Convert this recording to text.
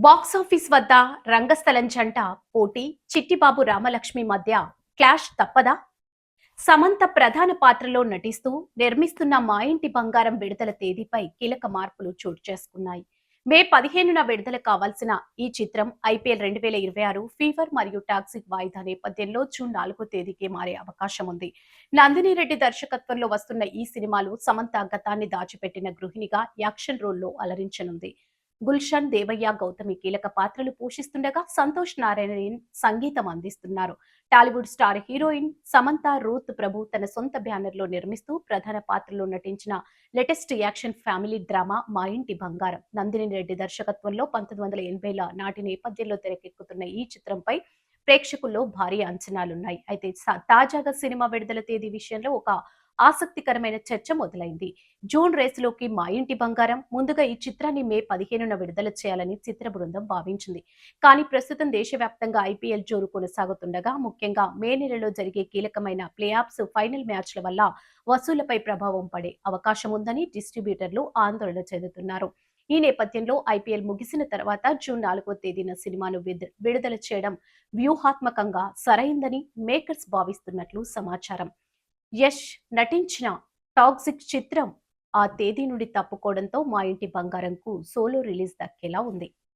Box office వద్ద రంగస్థలం జంట పోటీ చిట్టిబాబు రామలక్ష్మి మధ్య క్లాష్ తప్పదా? సమంత ప్రధాన పాత్రలో నటిస్తూ నిర్మిస్తున్న మా ఇంటి బంగారం విడుదల తేదీపై కీలక మార్పులు చోటు చేసుకున్నాయి. మే 15న విడుదల కావాల్సిన ఈ చిత్రం ఐపీఎల్ 2026 ఫీవర్ మరియు టాక్సిక్ వాయిదా నేపథ్యంలో జూన్ 4వ తేదీకి మారే అవకాశం ఉంది. నందిని రెడ్డి దర్శకత్వంలో వస్తున్న ఈ సినిమాలో సమంత గతాన్ని దాచిపెట్టిన గృహిణిగా యాక్షన్ రోల్లో అలరించనుంది. గుల్షన్ దేవయ్య గౌతమి కీలక పాత్రలు పోషిస్తుండగా సంతోష్ నారాయణన్ సంగీతం అందిస్తున్నారు. Tollywood star heroine Samantha Ruth Prabhu తన సొంత బ్యానర్ లో నిర్మిస్తూ ప్రధాన పాత్రలో నటించిన లేటెస్ట్ యాక్షన్ ఫ్యామిలీ డ్రామా మా ఇంటి బంగారం. నందిని రెడ్డి దర్శకత్వంలో 1980ల నాటి నేపథ్యంలో తెరకెక్కుతున్న ఈ చిత్రంపై ప్రేక్షకుల్లో భారీ అంచనాలున్నాయి. అయితే తాజాగా సినిమా విడుదల తేదీ విషయంలో ఒక ఆసక్తికరమైన చర్చ మొదలైంది. జూన్ రేసులోకి మా ఇంటి బంగారం ముందుగా ఈ చిత్రాన్ని మే 15న విడుదల చేయాలని చిత్ర బృందం భావించింది. కానీ ప్రస్తుతం దేశవ్యాప్తంగా ఐపీఎల్ జోరు కొనసాగుతుండగా ముఖ్యంగా మే నెలలో జరిగే కీలకమైన ప్లే ఆఫ్స్ ఫైనల్ మ్యాచ్ల వల్ల వసూళ్లపై ప్రభావం పడే అవకాశం ఉందని డిస్ట్రిబ్యూటర్లు ఆందోళన చెందుతున్నారు. ఈ నేపథ్యంలో ఐపీఎల్ ముగిసిన తర్వాత జూన్ 4వ తేదీన సినిమాను విడుదల చేయడం వ్యూహాత్మకంగా సరైందని మేకర్స్ భావిస్తున్నట్లు సమాచారం. యష్ నటించిన టాక్సిక్ చిత్రం ఆ తేదీ నుండి తప్పుకోవడంతో మా ఇంటి బంగారంకు సోలో రిలీజ్ దక్కేలా ఉంది.